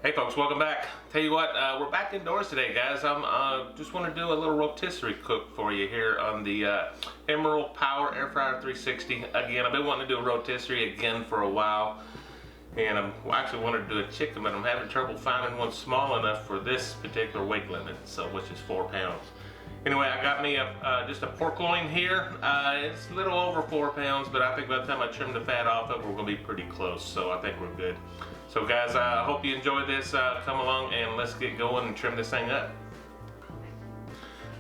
Hey folks, welcome back. Tell you what, we're back indoors today, guys. I'm just want to do a little rotisserie cook for you here on the Emeril Power Air Fryer 360. Again, I've been wanting to do a rotisserie again for a while, and I actually wanted to do a chicken, but I'm having trouble finding one small enough for this particular weight limit, so which is 4 pounds. Anyway, I got me just a pork loin here. It's a little over 4 pounds, but I think by the time I trim the fat off of it, we're gonna be pretty close. So I think we're good. So guys, I hope you enjoy this. Come along and let's get going and trim this thing up.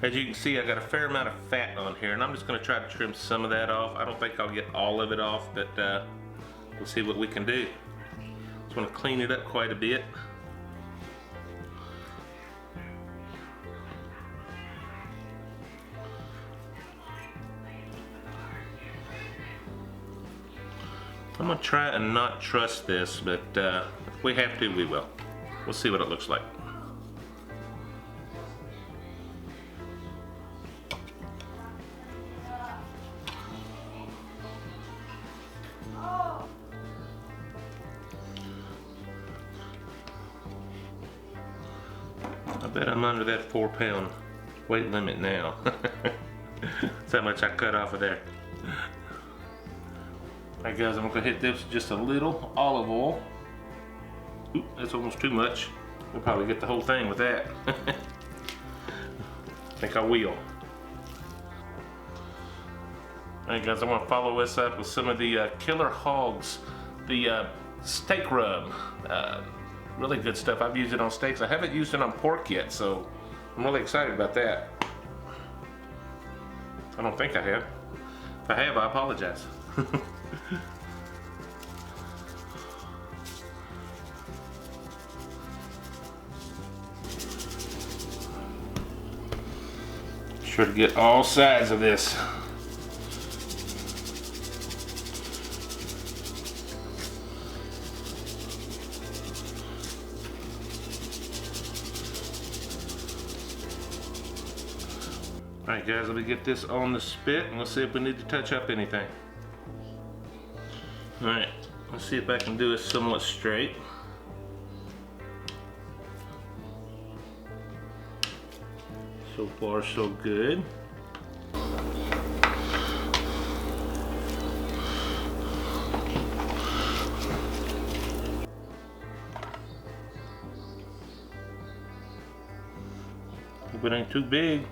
As you can see, I got a fair amount of fat on here, and I'm just gonna try to trim some of that off. I don't think I'll get all of it off, but we'll see what we can do. Just wanna clean it up quite a bit. I'm gonna try and not trust this, but if we have to, we will. We'll see what it looks like. I bet I'm under that 4 pound weight limit now. That's how much I cut off of there. Alright guys, I'm gonna hit this with just a little olive oil. Oop, that's almost too much. We'll probably get the whole thing with that. I think I will. Alright guys, I'm gonna follow this up with some of the Killer Hogs, the steak rub. Really good stuff. I've used it on steaks. I haven't used it on pork yet, so I'm really excited about that. I don't think I have. If I have, I apologize. Sure to get all sides of this. Alright guys, let me get this on the spit and let's see if we need to touch up anything. Alright, let's see if I can do it somewhat straight. So far, so good. Hope it ain't too big.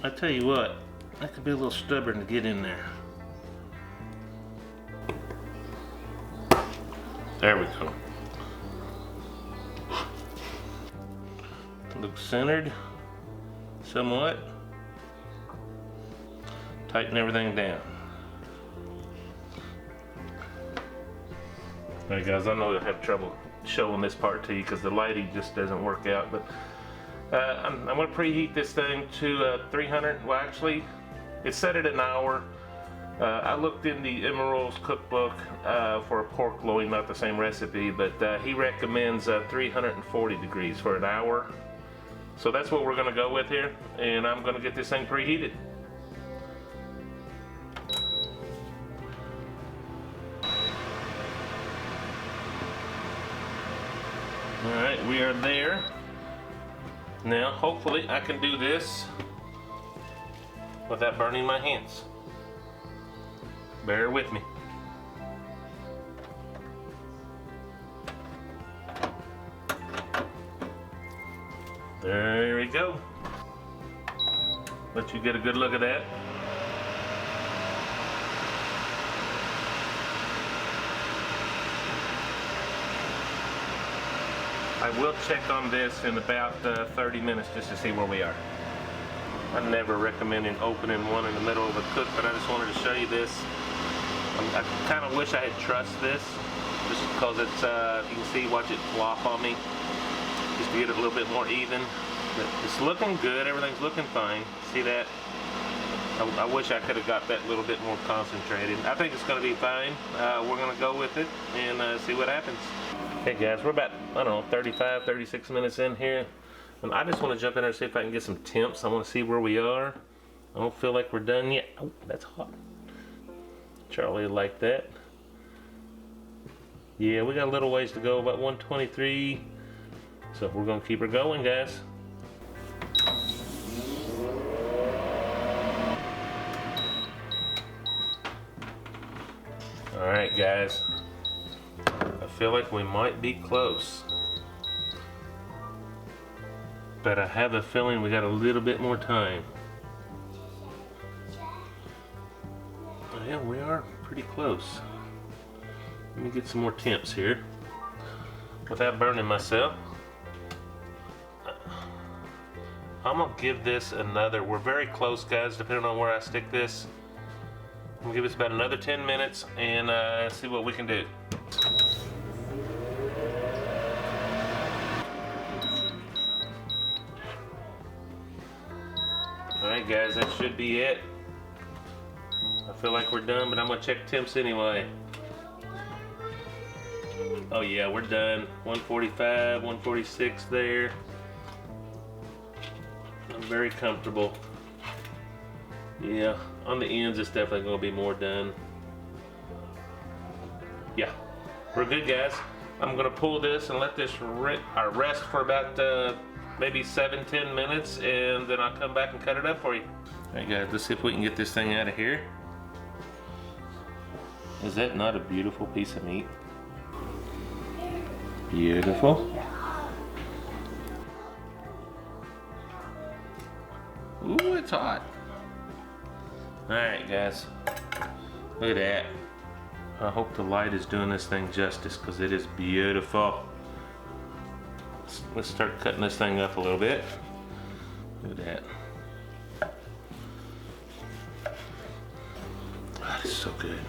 I tell you what, that could be a little stubborn to get in there. There we go. Looks centered somewhat. Tighten everything down. Alright guys, I know you'll have trouble showing this part to you because the lighting just doesn't work out, but I'm going to preheat this thing to 300. Well, actually, it's set at an hour. I looked in the Emeril's cookbook for a pork loin, not the same recipe, but he recommends 340 degrees for an hour. So that's what we're going to go with here, and I'm going to get this thing preheated. Alright, we are there. Now, hopefully I can do this without burning my hands. Bear with me. There we go. Let you get a good look at that. I will check on this in about 30 minutes just to see where we are. I never recommend opening one in the middle of a cook, but I just wanted to show you this. I kind of wish I had trussed this, just because it's, you can see, watch it flop on me, just to get it a little bit more even. But it's looking good, everything's looking fine. See that? I wish I could have got that a little bit more concentrated. I think it's going to be fine. We're going to go with it and see what happens. Hey guys, we're about, I don't know, 35, 36 minutes in here. And I just want to jump in there and see if I can get some temps. I want to see where we are. I don't feel like we're done yet. Oh, that's hot. Charlie will like that. Yeah, we got a little ways to go, about 123. So we're gonna keep her going, guys. All right, guys. I feel like we might be close, but I have a feeling we got a little bit more time. Yeah, we are pretty close. Let me get some more temps here without burning myself. I'm gonna give this another, we're very close, guys, depending on where I stick this. I'm gonna give this about another 10 minutes and see what we can do. Alright guys, that should be it. I feel like we're done, but I'm gonna check temps anyway. Oh yeah, we're done. 145, 146 there. I'm very comfortable. Yeah, on the ends it's definitely gonna be more done. Yeah, we're good, guys. I'm gonna pull this and let this rest for about maybe 7-10 minutes, and then I'll come back and cut it up for you. All right guys, let's see if we can get this thing out of here. Is that not a beautiful piece of meat? Beautiful. Ooh, it's hot. Alright guys, look at that. I hope the light is doing this thing justice, because it is beautiful. Let's start cutting this thing up a little bit. Look at that. That is so good.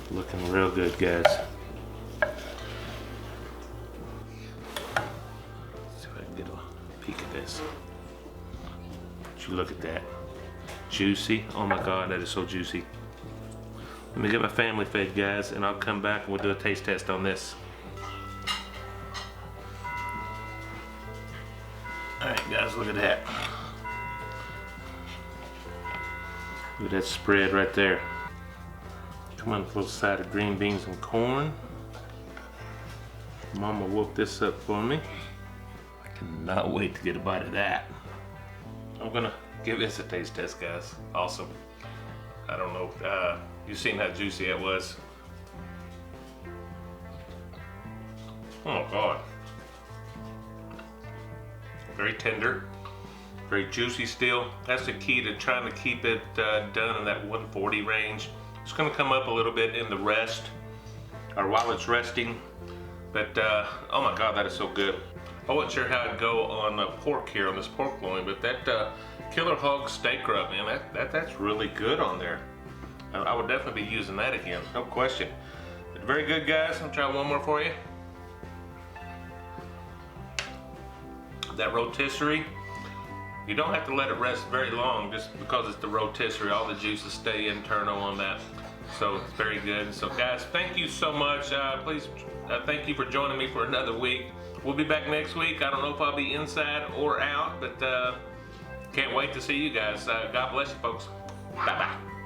Looking real good, guys. Let's see if I can get a peek at this. Would you look at that? Juicy. Oh my God, that is so juicy. Let me get my family fed, guys, and I'll come back and we'll do a taste test on this. Alright guys, look at that. Look at that spread right there. Come on, a little side of green beans and corn. Mama woke this up for me. I cannot wait to get a bite of that. I'm gonna give this a taste test, guys. Awesome. I don't know, you've seen how juicy it was. Oh God. Very tender, very juicy still. That's the key to trying to keep it done in that 140 range. It's gonna come up a little bit in the rest, or while it's resting. But oh my God, that is so good. I wasn't sure how it'd go on pork here, on this pork loin, but that Killer Hog steak rub, man, that's really good on there. I would definitely be using that again, no question. But very good, guys. I'll try one more for you. That rotisserie, you don't have to let it rest very long just because it's the rotisserie. All the juices stay internal on that. So it's very good. So guys, thank you so much. Please, thank you for joining me for another week. We'll be back next week. I don't know if I'll be inside or out, but can't wait to see you guys. God bless you, folks. Bye-bye.